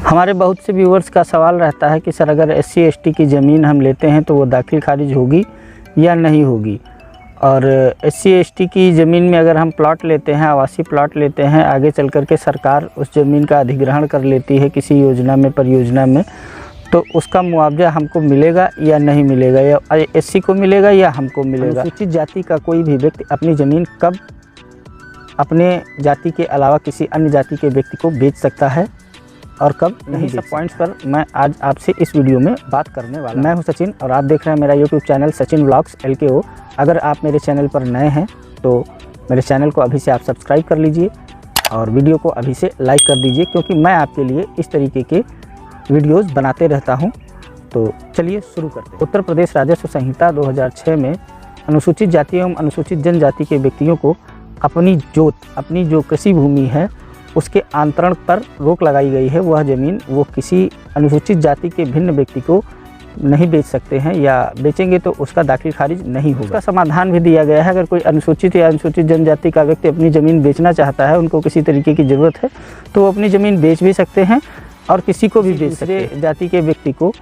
हमारे बहुत से व्यूवर्स का सवाल रहता है कि सर अगर SC ST की ज़मीन हम लेते हैं तो वो दाखिल खारिज होगी या नहीं होगी। और SC ST की ज़मीन में अगर हम प्लॉट लेते हैं, आवासीय प्लॉट लेते हैं, आगे चल कर के सरकार उस ज़मीन का अधिग्रहण कर लेती है किसी योजना में, परियोजना में, तो उसका मुआवजा हमको मिलेगा या नहीं मिलेगा, या SC को मिलेगा या हमको मिलेगा। अनुसूचित जाति का कोई भी व्यक्ति अपनी ज़मीन कब अपने जाति के अलावा किसी अन्य जाति के व्यक्ति को बेच सकता है और कब नहीं। सब पॉइंट्स पर मैं आज आपसे इस वीडियो में बात करने वाला। मैं हूं सचिन और आप देख रहे हैं मेरा YouTube channel Sachin vlogs LKO। अगर आप मेरे चैनल पर नए हैं तो मेरे चैनल को अभी से आप सब्सक्राइब कर लीजिए और वीडियो को अभी से लाइक कर दीजिए, क्योंकि मैं आपके लिए इस तरीके के वीडियोज़ बनाते रहता हूँ। तो चलिए शुरू करते हैं। उत्तर प्रदेश राजस्व संहिता 2006 में अनुसूचित जाति एवं अनुसूचित जनजाति के व्यक्तियों को अपनी जो कृषि भूमि है उसके आंतरण पर रोक लगाई गई है। वह ज़मीन वो किसी अनुसूचित जाति के भिन्न व्यक्ति को नहीं बेच सकते हैं, या बेचेंगे तो उसका दाखिल खारिज नहीं होगा। उसका समाधान भी दिया गया है। अगर कोई अनुसूचित या अनुसूचित जनजाति का व्यक्ति अपनी ज़मीन बेचना चाहता है, उनको किसी तरीके की ज़रूरत है, तो वो अपनी ज़मीन बेच भी सकते हैं और किसी को भी बेच सकते हैं। जाति के व्यक्ति को,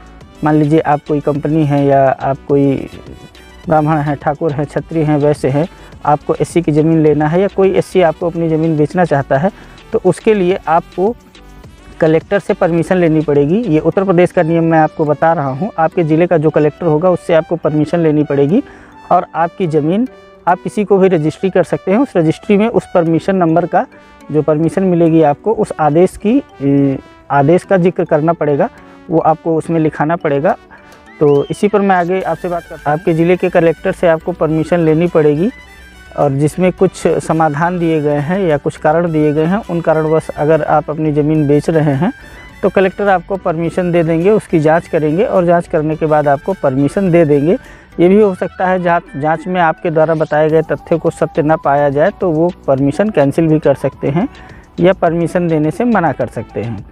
मान लीजिए आप कोई कंपनी है या आप कोई ब्राह्मण हैं, ठाकुर हैं, क्षत्रिय हैं, वैसे हैं, आपको SC की ज़मीन लेना है या कोई SC आपको अपनी ज़मीन बेचना चाहता है, तो उसके लिए आपको कलेक्टर से परमिशन लेनी पड़ेगी। ये उत्तर प्रदेश का नियम मैं आपको बता रहा हूँ। आपके ज़िले का जो कलेक्टर होगा उससे आपको परमिशन लेनी पड़ेगी और आपकी ज़मीन आप किसी को भी रजिस्ट्री कर सकते हैं। उस रजिस्ट्री में उस परमिशन नंबर का जो परमिशन मिलेगी आपको, उस आदेश का जिक्र करना पड़ेगा, वो आपको उसमें लिखाना पड़ेगा। तो इसी पर मैं आगे आपसे बात करता हूँ। आपके ज़िले के कलेक्टर से आपको परमिशन लेनी पड़ेगी और जिसमें कुछ समाधान दिए गए हैं या कुछ कारण दिए गए हैं। उन कारणवश अगर आप अपनी ज़मीन बेच रहे हैं तो कलेक्टर आपको परमिशन दे देंगे, उसकी जांच करेंगे और जांच करने के बाद आपको परमिशन दे देंगे। ये भी हो सकता है जांच में आपके द्वारा बताए गए तथ्यों को सत्य न पाया जाए तो वो परमिशन कैंसिल भी कर सकते हैं या परमिशन देने से मना कर सकते हैं।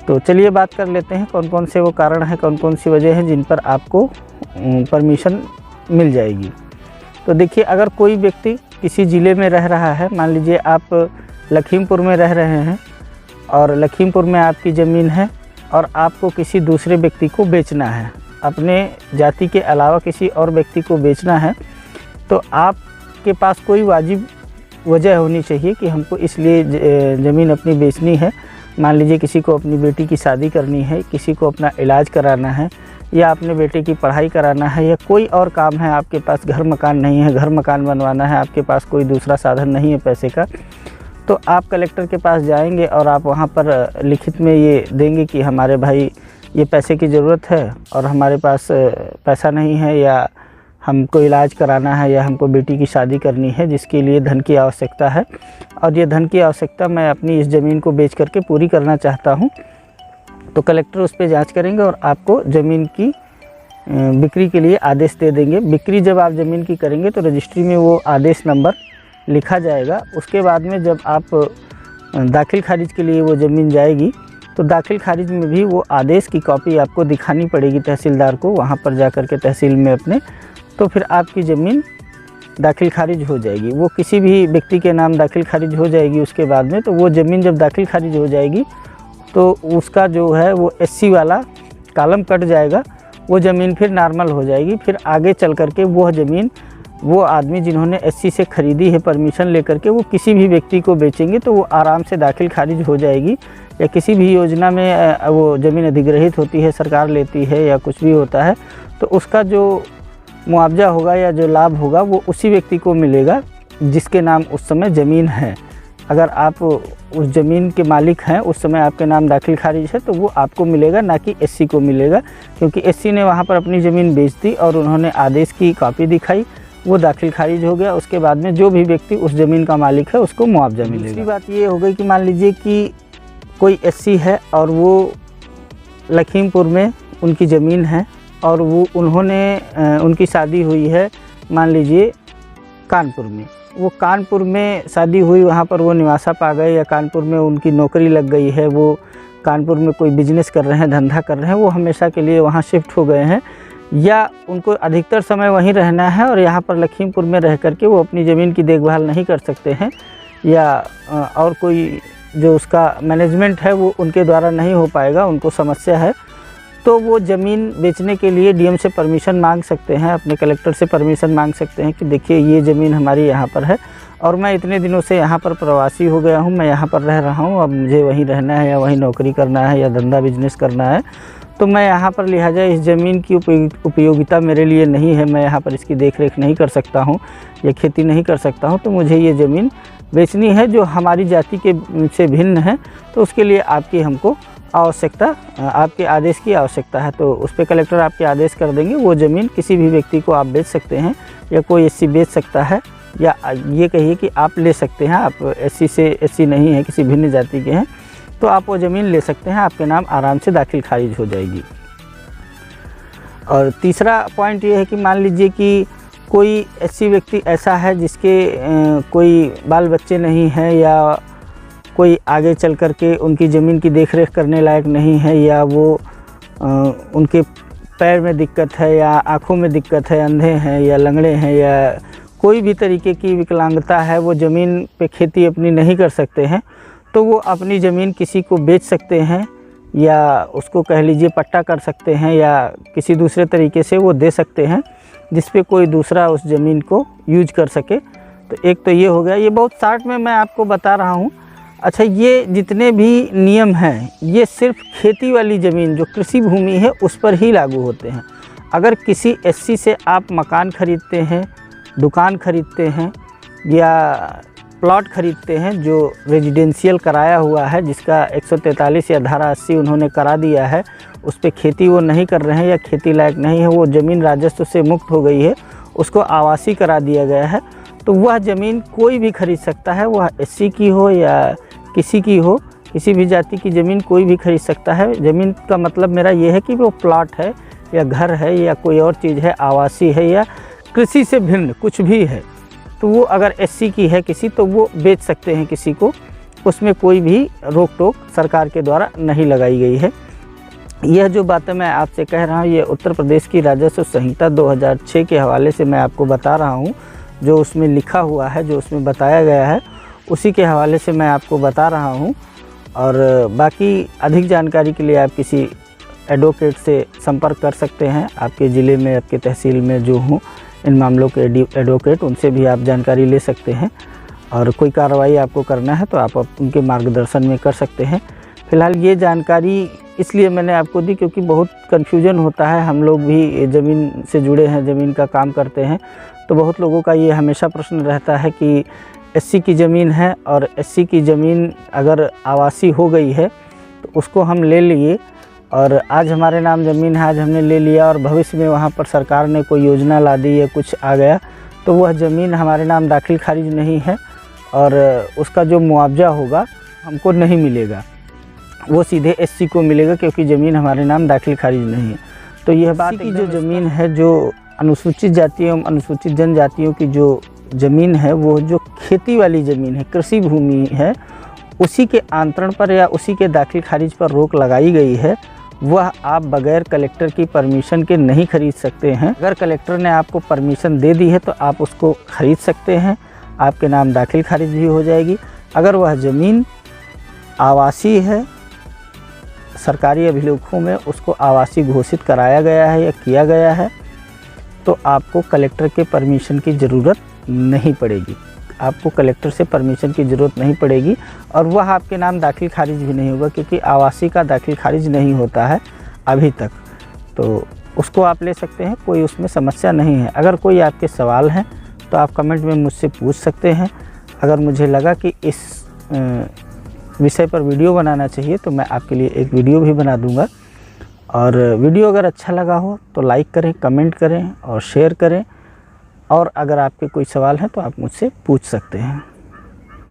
तो चलिए बात कर लेते हैं कौन कौन से वो कारण हैं, कौन कौन सी वजह हैं जिन पर आपको परमिशन मिल जाएगी। तो देखिए, अगर कोई व्यक्ति किसी ज़िले में रह रहा है, मान लीजिए आप लखीमपुर में रह रहे हैं और लखीमपुर में आपकी ज़मीन है और आपको किसी दूसरे व्यक्ति को बेचना है, अपने जाति के अलावा किसी और व्यक्ति को बेचना है, तो आपके पास कोई वाजिब वजह होनी चाहिए कि हमको इसलिए ज़मीन अपनी बेचनी है। मान लीजिए किसी को अपनी बेटी की शादी करनी है, किसी को अपना इलाज कराना है, या अपने बेटे की पढ़ाई कराना है, या कोई और काम है, आपके पास घर मकान नहीं है, घर मकान बनवाना है, आपके पास कोई दूसरा साधन नहीं है पैसे का, तो आप कलेक्टर के पास जाएंगे और आप वहाँ पर लिखित में ये देंगे कि हमारे भाई ये पैसे की ज़रूरत है और हमारे पास पैसा नहीं है, या हमको इलाज कराना है, या हमको बेटी की शादी करनी है जिसके लिए धन की आवश्यकता है, और ये धन की आवश्यकता मैं अपनी इस ज़मीन को बेच करके पूरी करना चाहता हूँ। तो कलेक्टर उस पर जांच करेंगे और आपको ज़मीन की बिक्री के लिए आदेश दे देंगे। बिक्री जब आप ज़मीन की करेंगे तो रजिस्ट्री में वो आदेश नंबर लिखा जाएगा। उसके बाद में जब आप दाखिल खारिज के लिए वो ज़मीन जाएगी तो दाखिल खारिज में भी वो आदेश की कॉपी आपको दिखानी पड़ेगी तहसीलदार को, वहाँ पर जा कर के तहसील में अपने, तो फिर आपकी ज़मीन दाखिल खारिज हो जाएगी। वो किसी भी व्यक्ति के नाम दाखिल खारिज हो जाएगी। उसके बाद में तो वो ज़मीन जब दाखिल खारिज हो जाएगी तो उसका जो है वो SC वाला कॉलम कट जाएगा, वो ज़मीन फिर नॉर्मल हो जाएगी। फिर आगे चल कर के वह ज़मीन वो आदमी जिन्होंने SC से ख़रीदी है परमिशन लेकर के, वो किसी भी व्यक्ति को बेचेंगे तो वो आराम से दाखिल खारिज हो जाएगी। या किसी भी योजना में वो ज़मीन अधिग्रहित होती है, सरकार लेती है या कुछ भी होता है, तो उसका जो मुआवजा होगा या जो लाभ होगा वो उसी व्यक्ति को मिलेगा जिसके नाम उस समय ज़मीन है। अगर आप उस ज़मीन के मालिक हैं, उस समय आपके नाम दाखिल खारिज है, तो वो आपको मिलेगा, ना कि SC को मिलेगा, क्योंकि SC ने वहाँ पर अपनी ज़मीन बेच दी और उन्होंने आदेश की कॉपी दिखाई, वो दाखिल खारिज हो गया। उसके बाद में जो भी व्यक्ति उस ज़मीन का मालिक है उसको मुआवजा मिलेगा। दूसरी बात ये हो गई कि मान लीजिए कि कोई SC है और वो लखीमपुर में उनकी ज़मीन है और वो उनकी शादी हुई है मान लीजिए कानपुर में, वो कानपुर में शादी हुई, वहाँ पर वो निवासा पा गए, या कानपुर में उनकी नौकरी लग गई है, वो कानपुर में कोई बिजनेस कर रहे हैं, धंधा कर रहे हैं, वो हमेशा के लिए वहाँ शिफ्ट हो गए हैं, या उनको अधिकतर समय वहीं रहना है और यहाँ पर लखीमपुर में रह कर के वो अपनी ज़मीन की देखभाल नहीं कर सकते हैं, या और कोई जो उसका मैनेजमेंट है वो उनके द्वारा नहीं हो पाएगा, उनको समस्या है, तो वो ज़मीन बेचने के लिए डीएम से परमिशन मांग सकते हैं, अपने कलेक्टर से परमिशन मांग सकते हैं कि देखिए ये ज़मीन हमारी यहाँ पर है और मैं इतने दिनों से यहाँ पर प्रवासी हो गया हूँ, मैं यहाँ पर रह रहा हूँ, अब मुझे वहीं रहना है या वहीं नौकरी करना है या धंधा बिजनेस करना है, तो मैं यहाँ पर लिहाजा इस ज़मीन की उपयोगिता मेरे लिए नहीं है, मैं यहाँ पर इसकी देखरेख नहीं कर सकता हूँ या खेती नहीं कर सकता हूँ, तो मुझे ये ज़मीन बेचनी है जो हमारी जाति के से भिन्न है, तो उसके लिए आपकी हमको आवश्यकता, आपके आदेश की आवश्यकता है। तो उस पर कलेक्टर आपके आदेश कर देंगे, वो ज़मीन किसी भी व्यक्ति को आप बेच सकते हैं या कोई एससी बेच सकता है, या ये कहिए कि आप ले सकते हैं। आप एससी से एससी नहीं है, किसी भिन्न जाति के हैं, तो आप वो ज़मीन ले सकते हैं, आपके नाम आराम से दाखिल खारिज हो जाएगी। और तीसरा पॉइंट ये है कि मान लीजिए कि कोई एससी व्यक्ति ऐसा है जिसके कोई बाल बच्चे नहीं हैं या कोई आगे चल कर के उनकी ज़मीन की देखरेख करने लायक नहीं है, या वो उनके पैर में दिक्कत है या आँखों में दिक्कत है, अंधे हैं या लंगड़े हैं या कोई भी तरीके की विकलांगता है, वो ज़मीन पे खेती अपनी नहीं कर सकते हैं, तो वो अपनी ज़मीन किसी को बेच सकते हैं या उसको कह लीजिए पट्टा कर सकते हैं या किसी दूसरे तरीके से वो दे सकते हैं जिस पे कोई दूसरा उस ज़मीन को यूज कर सके। तो एक तो ये हो गया, ये बहुत शॉर्ट में मैं आपको बता रहा हूँ। अच्छा, ये जितने भी नियम हैं ये सिर्फ खेती वाली ज़मीन जो कृषि भूमि है उस पर ही लागू होते हैं। अगर किसी एससी से आप मकान खरीदते हैं, दुकान खरीदते हैं या प्लॉट खरीदते हैं जो रेजिडेंशियल कराया हुआ है, जिसका 143 या धारा 80 उन्होंने करा दिया है, उस पर खेती वो नहीं कर रहे हैं या खेती लायक नहीं है, वो ज़मीन राजस्व से मुक्त हो गई है, उसको आवासीय करा दिया गया है, तो वह ज़मीन कोई भी खरीद सकता है, वह एससी की हो या किसी की हो, किसी भी जाति की ज़मीन कोई भी खरीद सकता है। ज़मीन का मतलब मेरा ये है कि वो प्लॉट है या घर है या कोई और चीज़ है, आवासीय है या कृषि से भिन्न कुछ भी है, तो वो अगर एससी की है किसी, तो वो बेच सकते हैं किसी को, उसमें कोई भी रोक टोक सरकार के द्वारा नहीं लगाई गई है। यह जो बातें मैं आपसे कह रहा हूँ ये उत्तर प्रदेश की राजस्व संहिता 2006 के हवाले से मैं आपको बता रहा हूँ, जो उसमें लिखा हुआ है, जो उसमें बताया गया है, उसी के हवाले से मैं आपको बता रहा हूँ। और बाकी अधिक जानकारी के लिए आप किसी एडवोकेट से संपर्क कर सकते हैं, आपके ज़िले में, आपके तहसील में जो हों इन मामलों के एडवोकेट, उनसे भी आप जानकारी ले सकते हैं। और कोई कार्रवाई आपको करना है तो आप उनके मार्गदर्शन में कर सकते हैं। फ़िलहाल ये जानकारी इसलिए मैंने आपको दी क्योंकि बहुत कन्फ्यूजन होता है, हम लोग भी ज़मीन से जुड़े हैं, ज़मीन का काम करते हैं, तो बहुत लोगों का ये हमेशा प्रश्न रहता है कि एससी की ज़मीन है और एससी की ज़मीन अगर आवासीय हो गई है तो उसको हम ले लिए और आज हमारे नाम ज़मीन है, आज हमने ले लिया और भविष्य में वहाँ पर सरकार ने कोई योजना ला दी या कुछ आ गया तो वह ज़मीन हमारे नाम दाखिल खारिज नहीं है और उसका जो मुआवजा होगा हमको नहीं मिलेगा, वो सीधे एससी को मिलेगा क्योंकि ज़मीन हमारे नाम दाखिल खारिज नहीं है। तो यह बात की जो ज़मीन है, जो अनुसूचित जातियों एवं अनुसूचित जनजातियों की जो ज़मीन है, वो जो खेती वाली ज़मीन है, कृषि भूमि है, उसी के आंतरण पर या उसी के दाखिल खारिज पर रोक लगाई गई है। वह आप बगैर कलेक्टर की परमिशन के नहीं खरीद सकते हैं। अगर कलेक्टर ने आपको परमिशन दे दी है तो आप उसको खरीद सकते हैं, आपके नाम दाखिल खारिज भी हो जाएगी। अगर वह ज़मीन आवासीय है, सरकारी अभिलेखों में उसको आवासीय घोषित कराया गया है या किया गया है, तो आपको कलेक्टर के परमिशन की ज़रूरत नहीं पड़ेगी, आपको कलेक्टर से परमिशन की ज़रूरत नहीं पड़ेगी और वह आपके नाम दाखिल खारिज भी नहीं होगा क्योंकि आवासीय का दाखिल खारिज नहीं होता है अभी तक। तो उसको आप ले सकते हैं, कोई उसमें समस्या नहीं है। अगर कोई आपके सवाल हैं तो आप कमेंट में मुझसे पूछ सकते हैं। अगर मुझे लगा कि इस विषय पर वीडियो बनाना चाहिए तो मैं आपके लिए एक वीडियो भी बना दूंगा। और वीडियो अगर अच्छा लगा हो तो लाइक करें, कमेंट करें और शेयर करें। और अगर आपके कोई सवाल हैं तो आप मुझसे पूछ सकते हैं।